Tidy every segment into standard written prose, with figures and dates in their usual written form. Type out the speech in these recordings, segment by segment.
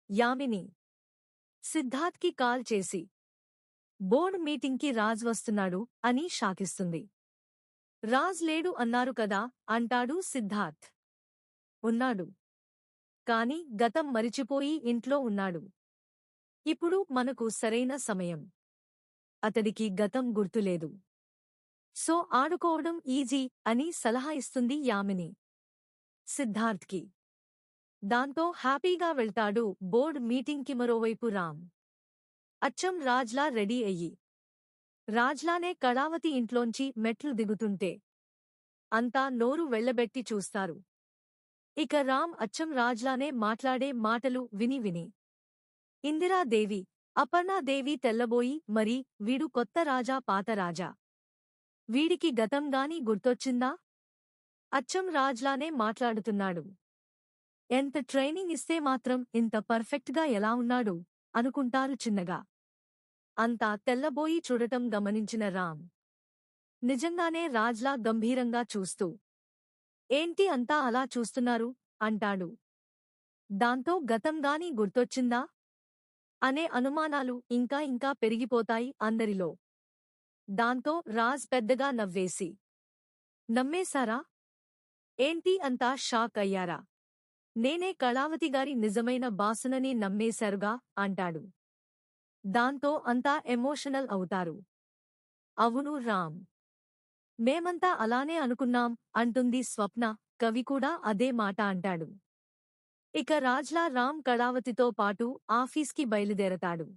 Yamini సిద్ధార్థ్కి call చేసి board మీటింగ్కి రాజ్ వస్తున్నాడు అని షాకిస్తుంది. రాజ్ లేడు అన్నారు కదా అంటాడు సిద్ధార్థ్. ఉన్నాడు. కాని గతం మరిచిపోయి ఇంట్లో ఉన్నాడు. ఇప్పుడు మనకు సరైన సమయం. అతడికి గతం గుర్తులేదు. సో ఆడుకోవడం ఈజీ అని సలహా ఇస్తుంది యామిని సిద్ధార్థ్కి. దాంతో హ్యాపీగా వెళ్తాడు బోర్డ్ మీటింగ్కి. మరోవైపు రామ్ అచ్చం రాజ్లా రెడీ అయ్యి రాజ్లానే కళావతి ఇంట్లోంచి మెట్లు దిగుతుంటే అంతా నోరు వెళ్లబెట్టి చూస్తారు. ఇక రామ్ అచ్చం రాజ్లానే మాట్లాడే మాటలు విని విని ఇందిరాదేవి, అపర్ణాదేవి తెల్లబోయి మరి వీడు కొత్త రాజా పాత రాజా? వీడికి గతంగాని గుర్తొచ్చిందా? అచ్చం రాజ్లానే మాట్లాడుతున్నాడు. ఎంత ట్రైనింగ్ ఇస్తే మాత్రం ఇంత పర్ఫెక్ట్గా ఎలా ఉన్నాడు అనుకుంటారు చిన్నగా. అంతా తెల్లబోయి చూడటం గమనించిన రామ్ నిజంగానే రాజ్లా గంభీరంగా చూస్తూ ఏంటి అంతా అలా చూస్తున్నారు అంటాడు. దాంతో గతంగాని గుర్తొచ్చిందా అనే అనుమానాలు ఇంకా ఇంకా పెరిగిపోతాయి అందరిలో. దాంతో రాజ్ పెద్దగా నవ్వేసి నమ్మేశారా ఏంటి అంతా షాక్ అయ్యారా? నేనే కళావతిగారి నిజమైన బాసునని నమ్మేశారుగా అంటాడు. దాంతో అంతా ఎమోషనల్ అవుతారు. అవును రామ్, మేమంతా అలానే అనుకున్నాం అంటుంది స్వప్న. కవి కూడా అదే మాట అంటాడు. ఇక రాజ్లా రామ్ కళావతితో పాటు ఆఫీస్కి బయలుదేరతాడు.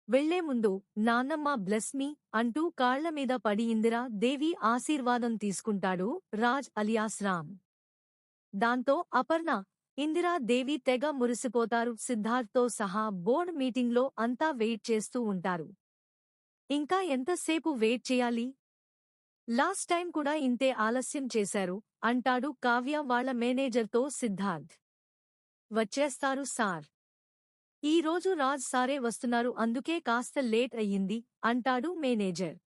వెళ్లే ముందు నాన్నమ్మ బ్లెస్ మీ అంటూ కాళ్లమీద పడి ఇందిరా దేవి ఆశీర్వాదం తీసుకుంటాడు రాజ్ అలియాస్ రామ్. దాంతో అపర్ణ, ఇందిరా దేవి తెగ మురిసిపోతారు. సిద్ధార్థ్తో సహా బోర్డ్ మీటింగ్లో అంతా వెయిట్ చేస్తూ ఉంటారు. ఇంకా ఎంతసేపు వెయిట్ చేయాలి? లాస్ట్ టైం కూడా ఇంతే ఆలస్యం చేశారు అంటాడు కావ్య వాళ్ల మేనేజర్తో సిద్ధార్థ్. వచ్చేస్తారు సార్. ఈ రోజు రాజ్ సారే వస్తున్నారు, అందుకే కాస్త లేట్ అయ్యింది అంటాడు మేనేజర్.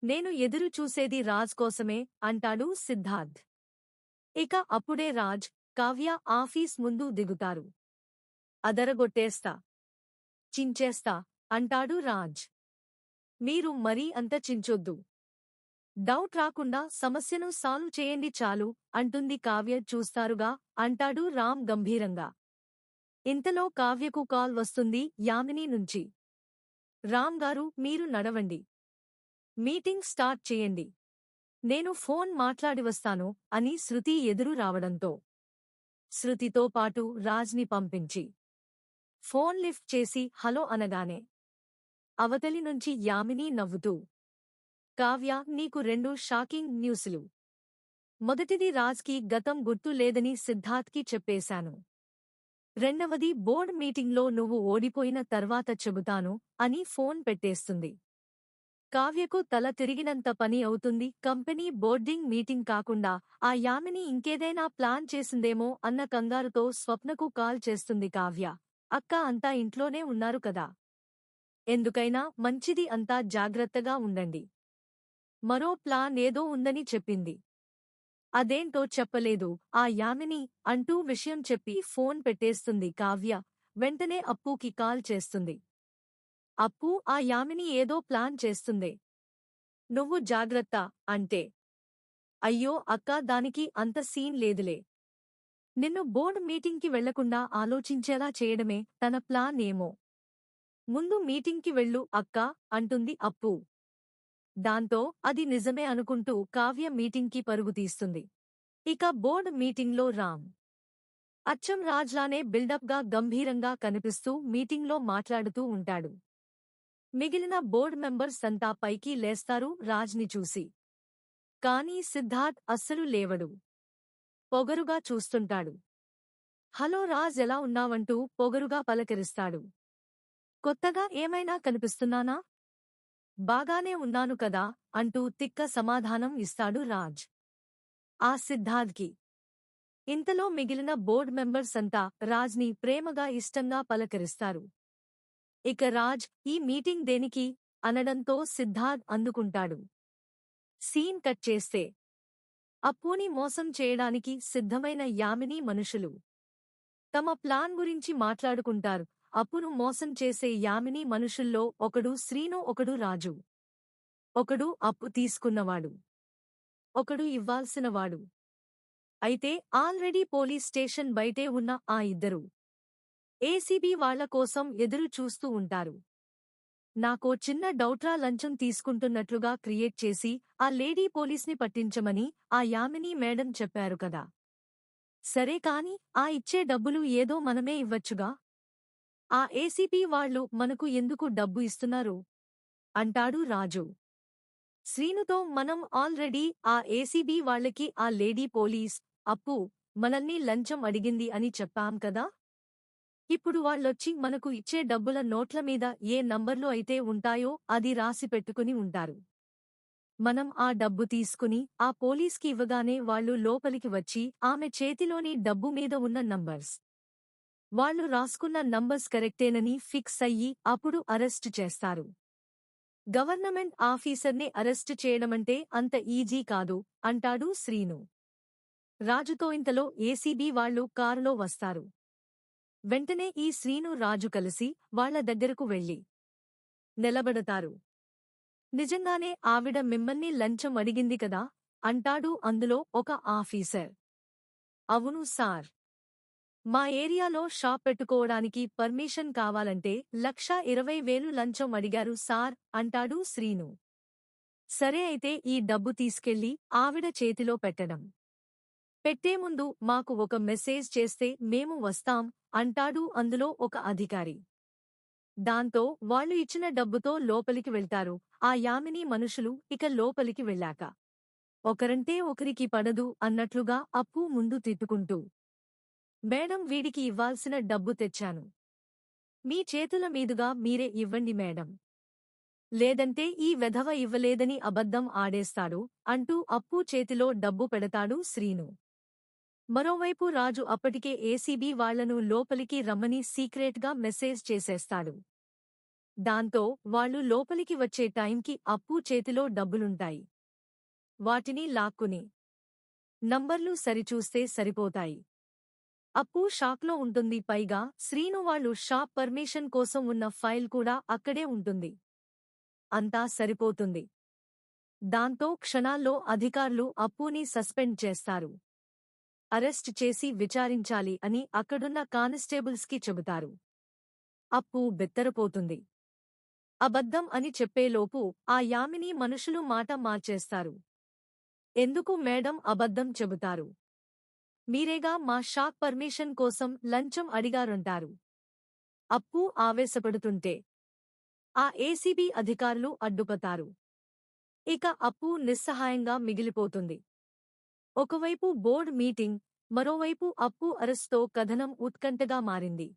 నేను ఎదురు చూసేది రాజ్ కోసమే అంటాడు సిద్ధార్థ్. ఇక అప్పుడే రాజ్, కావ్య ఆఫీస్ ముందు దిగుతారు. అదరగొట్టేస్తా, చించేస్తా అంటాడు రాజ్. మీరు మరీ అంత చించొద్దు. డౌట్ రాకుండా సమస్యను సాల్వ్ చేయండి చాలు అంటుంది కావ్య. చూస్తారుగా అంటాడు రామ్ గంభీరంగా. ఇంతలో కావ్యకు కాల్ వస్తుంది యామిని నుంచి. రామ్ గారు మీరు నడవండి, మీటింగ్ స్టార్ట్ చేయండి, నేను ఫోన్ మాట్లాడి వస్తాను అని శృతి ఎదురు రావడంతో శృతితో పాటు రాజ్ని పంపించి ఫోన్ లిఫ్ట్ చేసి హలో అనగానే అవతలి నుంచి యామిని నవ్వుతూ, కావ్య నీకు 2 షాకింగ్ న్యూసులు. మొదటిది రాజ్కి గతం గుర్తు లేదని సిద్ధార్థ్కి చెప్పేశాను. రెండవది బోర్డ్ మీటింగ్లో నువ్వు ఓడిపోయిన తర్వాత చెబుతాను అని ఫోన్ పెట్టేస్తుంది. కావ్యకు తల తిరిగినంత పని అవుతుంది. కంపెనీ బోర్డింగ్ మీటింగ్ కాకుండా ఆ యామిని ఇంకేదైనా ప్లాన్ చేసిందేమో అన్న కంగారుతో స్వప్నకు కాల్ చేస్తుంది కావ్య. అక్క అంతా ఇంట్లోనే ఉన్నారు కదా, ఎందుకైనా మంచిది అంతా జాగ్రత్తగా ఉండండి. మరో ప్లాన్ ఏదో ఉందని చెప్పింది. అదేంటో చెప్పలేదు ఆ యామిని అంటూ విషయం చెప్పి ఫోన్ పెట్టేస్తుంది కావ్య. వెంటనే అప్పుకి కాల్ చేస్తుంది. అప్పు ఆ యామిని ఏదో ప్లాన్ చేస్తుందే, నువ్వు జాగ్రత్త అంటే, అయ్యో అక్కా దానికి అంత సీన్ లేదులే. నిన్ను బోర్డ్ మీటింగ్కి వెళ్లకుండా ఆలోచించేలా చేయడమే తన ప్లాన్ ఏమో. ముందు మీటింగ్కి వెళ్ళు అక్కా అంటుంది అప్పు. దాంతో అది నిజమే అనుకుంటూ కావ్య మీటింగ్కి పరుగుతీస్తుంది. ఇక బోర్డ్ మీటింగ్లో రామ్ అచ్చం రాజ్లానే బిల్డప్గా గంభీరంగా కనిపిస్తూ మీటింగ్లో మాట్లాడుతూ ఉంటాడు. మిగిలిన బోర్డ్ మెంబర్స్ అంతా పైకి లేస్తారు రాజ్ని చూసి. కానీ సిద్ధార్థ్ అస్సలు లేవడు. పొగరుగా చూస్తుంటాడు. హలో రాజ్ ఎలా ఉన్నావంటూ పొగరుగా పలకరిస్తాడు. కొత్తగా ఏమైనా కనిపిస్తున్నానా? బాగానే ఉన్నాను కదా అంటూ తిక్క సమాధానం ఇస్తాడు రాజ్ ఆ సిద్ధార్థ్కి. ఇంతలో మిగిలిన బోర్డ్ మెంబర్స్ అంతా రాజ్ని ప్రేమగా ఇష్టంగా పలకరిస్తారు. ఇక రాజ్ ఈ మీటింగ్ దేనికి అనడంతో సిద్ధార్థ్ అందుకుంటాడు. సీన్ కట్ చేస్తే అప్పుని మోసం చేయడానికి సిద్ధమైన యామిని మనుషులు తమ ప్లాన్ గురించి మాట్లాడుకుంటారు. అప్పును మోసం చేసే యామిని మనుషుల్లో ఒకడు శ్రీను, ఒకడు రాజు. ఒకడు అప్పు తీసుకున్నవాడు, ఒకడు ఇవ్వాల్సినవాడు. అయితే ఆల్రెడీ పోలీస్ స్టేషన్ బయటే ఉన్న ఆ ఇద్దరు ఏసీబీ వాళ్ల కోసం ఎదురు చూస్తూ ఉంటారు. నాకో చిన్న డౌట్రా, లంచం తీసుకుంటున్నట్లుగా క్రియేట్ చేసి ఆ లేడీ పోలీస్ని పట్టించమని ఆ యామిని మేడం చెప్పారు కదా. సరే కాని ఆ ఇచ్చే డబ్బులు ఏదో మనమే ఇవ్వచ్చుగా. ఆ ఏసీపీ వాళ్ళు మనకు ఎందుకు డబ్బు ఇస్తున్నారు అంటాడు రాజు. శ్రీనుతో మనం ఆల్రెడీ ఆ ఏసీబీ వాళ్ళకి ఆ లేడీ పోలీస్ అప్పు మనల్ని లంచం అడిగింది అని చెప్పాం కదా. ఇప్పుడు వాళ్ళొచ్చి మనకు ఇచ్చే డబ్బుల నోట్ల మీద ఏ నంబర్లు అయితే ఉంటాయో అది రాసి పెట్టుకుని ఉంటారు. మనం ఆ డబ్బు తీసుకుని ఆ పోలీస్కి ఇవ్వగానే వాళ్ళు లోపలికి వచ్చి ఆమె చేతిలోని డబ్బు మీద ఉన్న నంబర్స్, వాళ్ళు రాసుకున్న నంబర్స్ కరెక్టేనని ఫిక్స్ అయ్యి అప్పుడు అరెస్టు చేస్తారు. గవర్నమెంట్ ఆఫీసర్ని అరెస్టు చేయడమంటే అంత ఈజీ కాదు అంటాడు శ్రీను. రాజుతో ఇంతలో ఏసీబీ వాళ్ళు కారులో వస్తారు. వెంటనే ఈ శ్రీను, రాజు కలిసి వాళ్ల దగ్గరకు వెళ్లి నిలబడతారు. నిజంగానే ఆవిడ మిమ్మల్ని లంచం అడిగింది కదా అంటాడు అందులో ఒక ఆఫీసర్. అవును సార్. మా ఏరియాలో షాప్ పెట్టుకోవడానికి పర్మిషన్ కావాలంటే 1,20,000 లంచం అడిగారు సార్ అంటాడు శ్రీను. సరే అయితే ఈ డబ్బు తీసుకెళ్లి ఆవిడ చేతిలో పెట్టడం. పెట్టే ముందు మాకు ఒక మెసేజ్ చేస్తే మేము వస్తాం అంటాడు అందులో ఒక అధికారి. దాంతో వాళ్ళు ఇచ్చిన డబ్బుతో లోపలికి వెళ్తారు. ఆ యామిని మనుషులు ఇక లోపలికి వెళ్ళాక ఒకరంటే ఒకరికి పడదు అన్నట్లుగా అప్పు ముందు తిట్టుకుంటూ, మేడం వీడికి ఇవ్వాల్సిన డబ్బు తెచ్చాను. మీ చేతుల మీదుగా మీరే ఇవ్వండి మేడం. లేదంటే ఈ వెధవ ఇవ్వలేదని అబద్ధం ఆడేస్తాడు అంటూ అప్పు చేతిలో డబ్బు పెడతాడు శ్రీను. మరోవైపు రాజు అప్పటికే ఏసీబీ వాళ్లను లోపలికి రమ్మని సీక్రెట్గా మెసేజ్ చేసేస్తాడు. దాంతో వాళ్ళు లోపలికి వచ్చే టైంకి అప్పు చేతిలో డబ్బులుంటాయి. వాటిని లాక్కుని నంబర్లు సరిచూస్తే సరిపోతాయి. అప్పు షాక్లో ఉంటుంది. పైగా శ్రీను వాళ్ళు షాప్ పర్మిషన్ కోసం ఉన్న ఫైల్ కూడా అక్కడే ఉంటుంది. అంతా సరిపోతుంది. దాంతో క్షణాల్లో అధికారులు అప్పుని సస్పెండ్ చేస్తారు. అరెస్ట్ చేసి విచారించాలి అని అక్కడున్న కానిస్టేబుల్స్కి చెబుతారు. అప్పు బెత్తరపోతుంది. అబద్ధం అని చెప్పేలోపు ఆ యామిని మనుషులు మాట మార్చేస్తారు. ఎందుకు మేడం అబద్ధం చెబుతారు? మీరేగా మా షాప్ పర్మిషన్ కోసం లంచం అడిగారంటారు. అప్పు ఆవేశపడుతుంటే ఆ ఏసీబీ అధికారులు అడ్డుపతారు. ఇక అప్పు నిస్సహాయంగా మిగిలిపోతుంది. ఒకవైపు బోర్డ్ మీటింగ్, మరోవైపు అప్పు అరెస్ట్తో కథనం ఉత్కంఠగా మారింది.